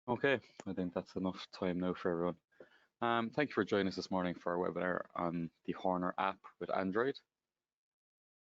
Okay, I think that's enough time now for everyone. Thank you for joining us this morning for our webinar on the Horner app with Android.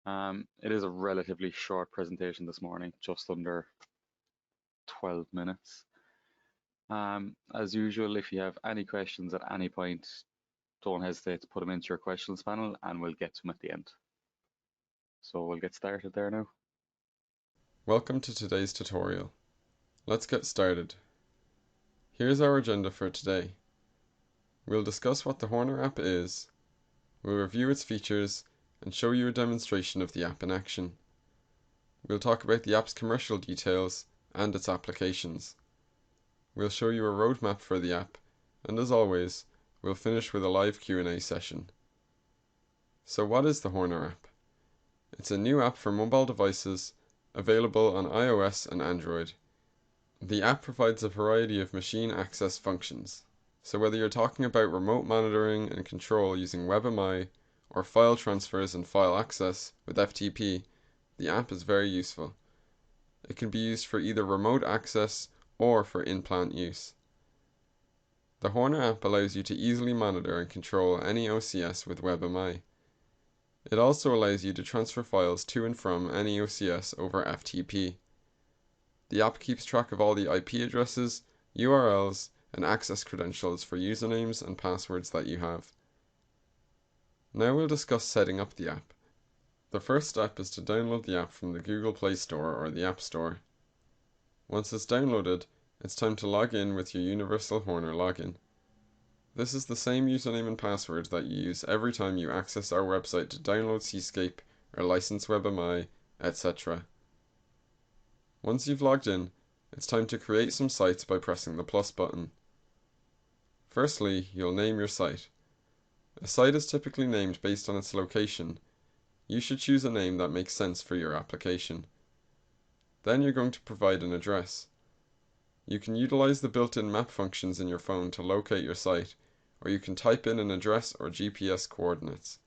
It is a relatively short presentation this morning, just under 12 minutes. As usual, if you have any questions at any point, don't hesitate to put them into your questions panel and we'll get to them at the end. So we'll get started there now. Welcome to today's tutorial. Let's get started. Here's our agenda for today. We'll discuss what the Horner app is, we'll review its features, and show you a demonstration of the app in action. We'll talk about the app's commercial details and its applications. We'll show you a roadmap for the app, and as always, we'll finish with a live Q&A session. So what is the Horner app? It's a new app for mobile devices, available on iOS and Android. The app provides a variety of machine access functions. So whether you're talking about remote monitoring and control using WebMI or file transfers and file access with FTP, the app is very useful. It can be used for either remote access or for in-plant use. The Horner app allows you to easily monitor and control any OCS with WebMI. It also allows you to transfer files to and from any OCS over FTP. The app keeps track of all the IP addresses, URLs, and access credentials for usernames and passwords that you have. Now we'll discuss setting up the app. The first step is to download the app from the Google Play Store or the App Store. Once it's downloaded, it's time to log in with your Universal Horner login. This is the same username and password that you use every time you access our website to download Seascape or license WebMI, etc. Once you've logged in, it's time to create some sites by pressing the plus button. Firstly, you'll name your site. A site is typically named based on its location. You should choose a name that makes sense for your application. Then you're going to provide an address. You can utilize the built-in map functions in your phone to locate your site, or you can type in an address or GPS coordinates.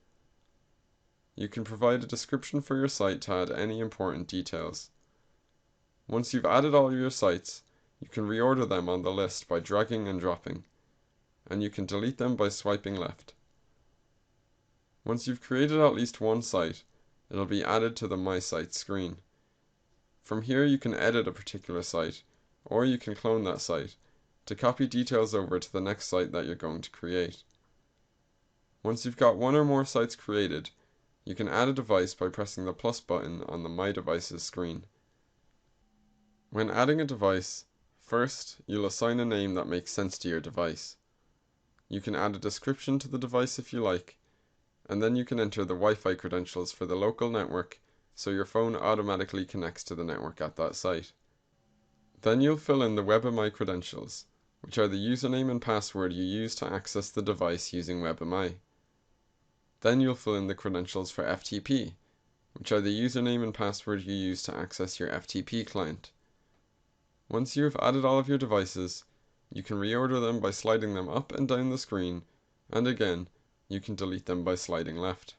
You can provide a description for your site to add any important details. Once you've added all your sites, you can reorder them on the list by dragging and dropping, and you can delete them by swiping left. Once you've created at least one site, it'll be added to the My Site screen. From here you can edit a particular site, or you can clone that site to copy details over to the next site that you're going to create. Once you've got one or more sites created, you can add a device by pressing the plus button on the My Devices screen. When adding a device, first you'll assign a name that makes sense to your device. You can add a description to the device if you like, and then you can enter the Wi-Fi credentials for the local network so your phone automatically connects to the network at that site. Then you'll fill in the WebMI credentials, which are the username and password you use to access the device using WebMI. Then you'll fill in the credentials for FTP, which are the username and password you use to access your FTP client. Once you have added all of your devices, you can reorder them by sliding them up and down the screen, and again, you can delete them by sliding left.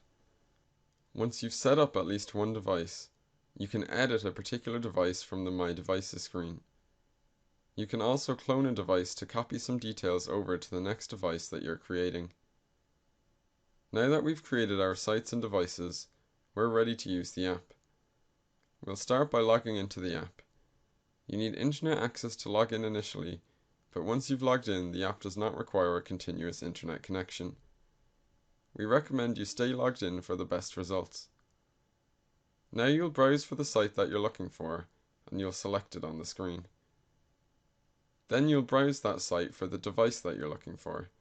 Once you've set up at least one device, you can edit a particular device from the My Devices screen. You can also clone a device to copy some details over to the next device that you're creating. Now that we've created our sites and devices, we're ready to use the app. We'll start by logging into the app. You need internet access to log in initially, but once you've logged in, the app does not require a continuous internet connection. We recommend you stay logged in for the best results. Now you'll browse for the site that you're looking for, and you'll select it on the screen. Then you'll browse that site for the device that you're looking for.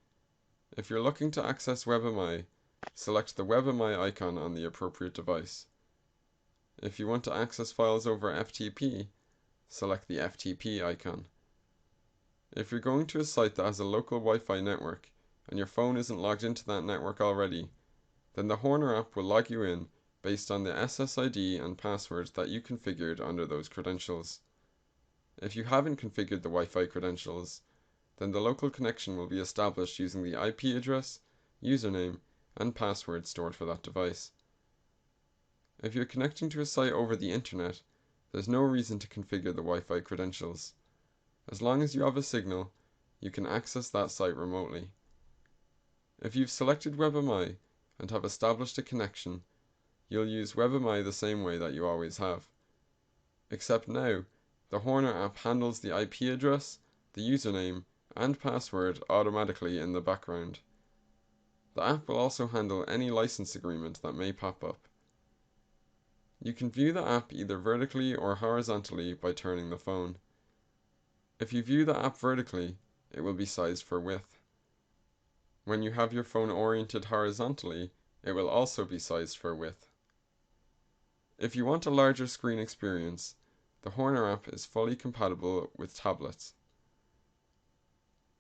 If you're looking to access WebMI, select the WebMI icon on the appropriate device. If you want to access files over FTP, select the FTP icon. If you're going to a site that has a local Wi-Fi network and your phone isn't logged into that network already, then the Horner app will log you in based on the SSID and passwords that you configured under those credentials. If you haven't configured the Wi-Fi credentials, then the local connection will be established using the IP address, username, and password stored for that device. If you're connecting to a site over the internet, there's no reason to configure the Wi-Fi credentials. As long as you have a signal, you can access that site remotely. If you've selected WebMI and have established a connection, you'll use WebMI the same way that you always have. Except now, the Horner app handles the IP address, the username, and password automatically in the background. The app will also handle any license agreement that may pop up. You can view the app either vertically or horizontally by turning the phone. If you view the app vertically, it will be sized for width. When you have your phone oriented horizontally, it will also be sized for width. If you want a larger screen experience, the Horner app is fully compatible with tablets.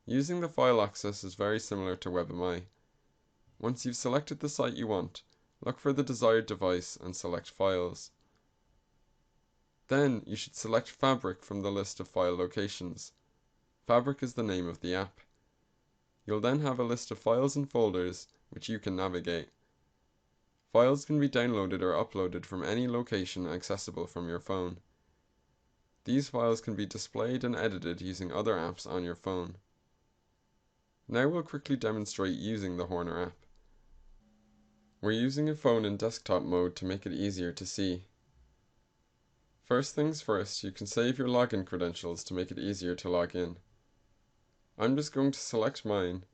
Using the file access is very similar to WebMI. Once you've selected the site you want, look for the desired device and select Files. Then you should select Fabric from the list of file locations. Fabric is the name of the app. You'll then have a list of files and folders which you can navigate. Files can be downloaded or uploaded from any location accessible from your phone. These files can be displayed and edited using other apps on your phone. Now we'll quickly demonstrate using the Horner app. We're using a phone in desktop mode to make it easier to see. First things first, you can save your login credentials to make it easier to log in. I'm just going to select mine,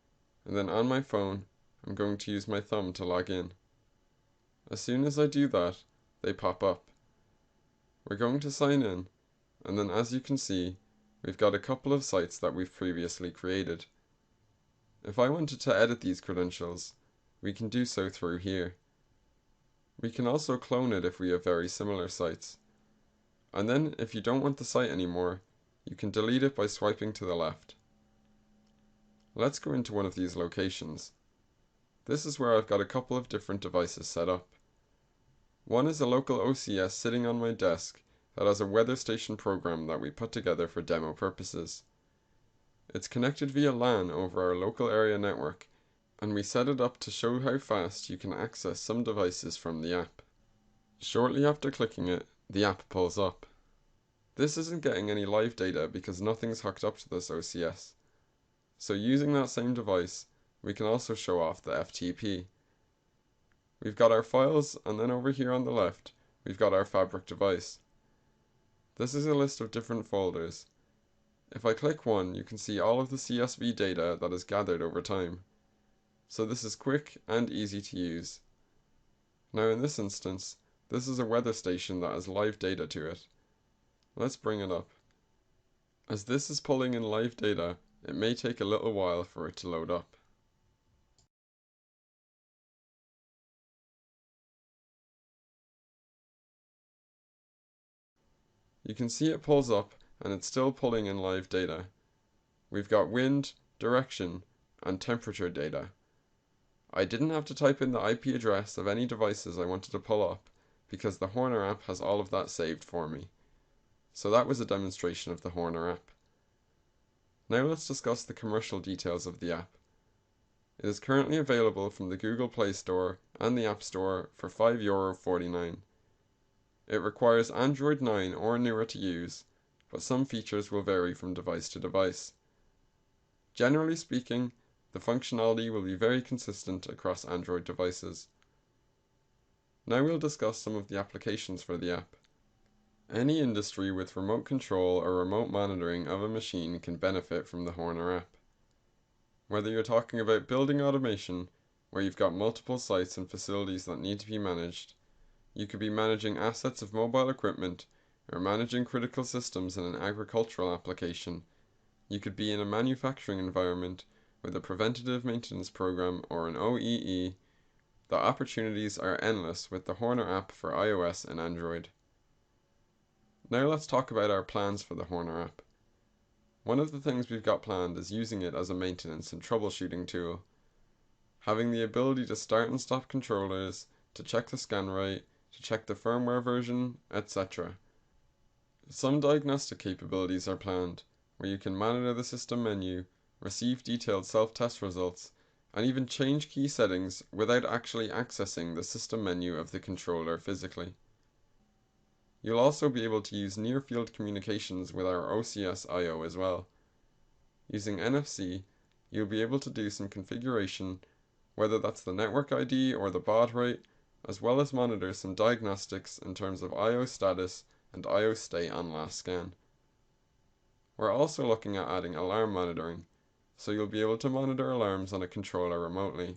and then on my phone, I'm going to use my thumb to log in. As soon as I do that, they pop up. We're going to sign in, and then as you can see, we've got a couple of sites that we've previously created. If I wanted to edit these credentials, we can do so through here. We can also clone it if we have very similar sites. And then if you don't want the site anymore, you can delete it by swiping to the left. Let's go into one of these locations. This is where I've got a couple of different devices set up. One is a local OCS sitting on my desk that has a weather station program that we put together for demo purposes. It's connected via LAN over our local area network, and we set it up to show how fast you can access some devices from the app. Shortly after clicking it, the app pulls up. This isn't getting any live data because nothing's hooked up to this OCS. So using that same device, we can also show off the FTP. We've got our files, and then over here on the left, we've got our Fabric device. This is a list of different folders. If I click one, you can see all of the CSV data that is gathered over time. So this is quick and easy to use. Now in this instance, this is a weather station that has live data to it. Let's bring it up. As this is pulling in live data, it may take a little while for it to load up. You can see it pulls up and it's still pulling in live data. We've got wind, direction, and temperature data. I didn't have to type in the IP address of any devices I wanted to pull up because the Horner app has all of that saved for me. So that was a demonstration of the Horner app. Now let's discuss the commercial details of the app. It is currently available from the Google Play Store and the App Store for €5.49. It requires Android 9 or newer to use, but some features will vary from device to device. Generally speaking, the functionality will be very consistent across Android devices. Now we'll discuss some of the applications for the app. Any industry with remote control or remote monitoring of a machine can benefit from the Horner app. Whether you're talking about building automation, where you've got multiple sites and facilities that need to be managed, you could be managing assets of mobile equipment, or managing critical systems in an agricultural application. You could be in a manufacturing environment with a preventative maintenance program or an OEE. The opportunities are endless with the Horner app for iOS and Android. Now let's talk about our plans for the Horner app. One of the things we've got planned is using it as a maintenance and troubleshooting tool. Having the ability to start and stop controllers, to check the scan rate, to check the firmware version, etc. Some diagnostic capabilities are planned, where you can monitor the system menu, receive detailed self-test results, and even change key settings without actually accessing the system menu of the controller physically. You'll also be able to use near-field communications with our OCS I/O as well. Using NFC, you'll be able to do some configuration, whether that's the network ID or the baud rate, as well as monitor some diagnostics in terms of I/O status and I/O state on last scan. We're also looking at adding alarm monitoring, so you'll be able to monitor alarms on a controller remotely.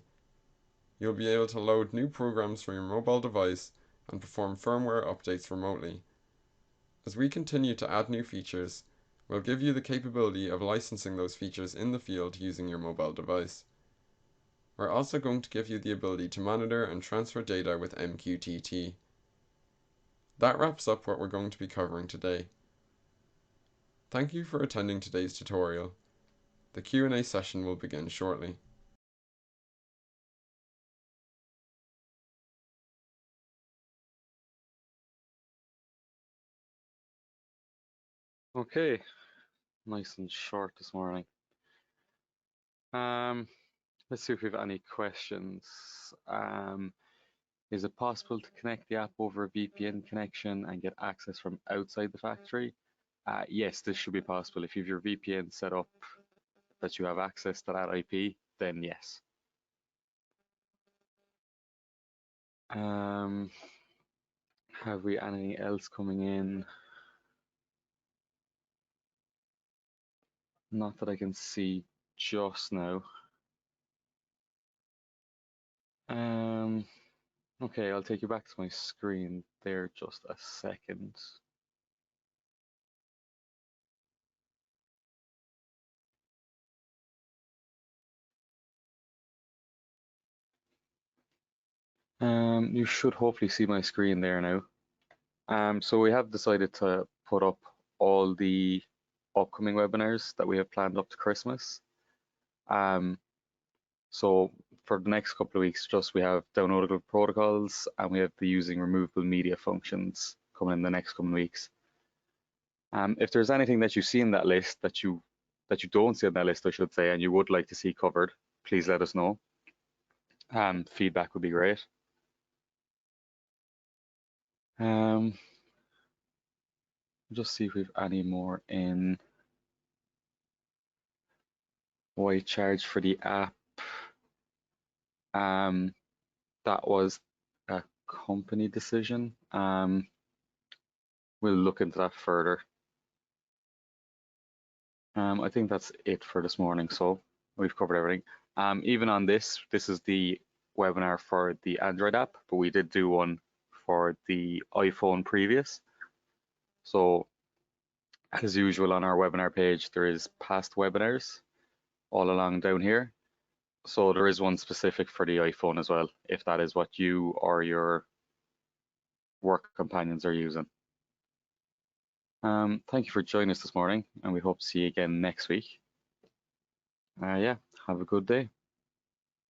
You'll be able to load new programs from your mobile device and perform firmware updates remotely. As we continue to add new features, we'll give you the capability of licensing those features in the field using your mobile device. We're also going to give you the ability to monitor and transfer data with MQTT. That wraps up what we're going to be covering today. Thank you for attending today's tutorial. The Q&A session will begin shortly. Okay, nice and short this morning. Let's see if we have any questions. Is it possible to connect the app over a VPN connection and get access from outside the factory? Yes, this should be possible. If you have your VPN set up that you have access to that IP, then yes. Have we anything else coming in? Not that I can see just now. Okay, I'll take you back to my screen there just a second. You should hopefully see my screen there now. So we have decided to put up all the upcoming webinars that we have planned up to Christmas. So for the next couple of weeks, just we have downloadable protocols and we have the using removable media functions coming in the next coming weeks. If there's anything that you see in that list that you don't see on that list, I should say, and you would like to see covered, please let us know. Feedback would be great. Just see if we've any more in. Why charge for the app? That was a company decision. We'll look into that further. I think that's it for this morning, so we've covered everything. Even on this is the webinar for the Android app, but we did do one for the iPhone previous. So as usual on our webinar page, there is past webinars all along down here. So there is one specific for the iPhone as well, if that is what you or your work companions are using. Thank you for joining us this morning, and we hope to see you again next week. Yeah, have a good day.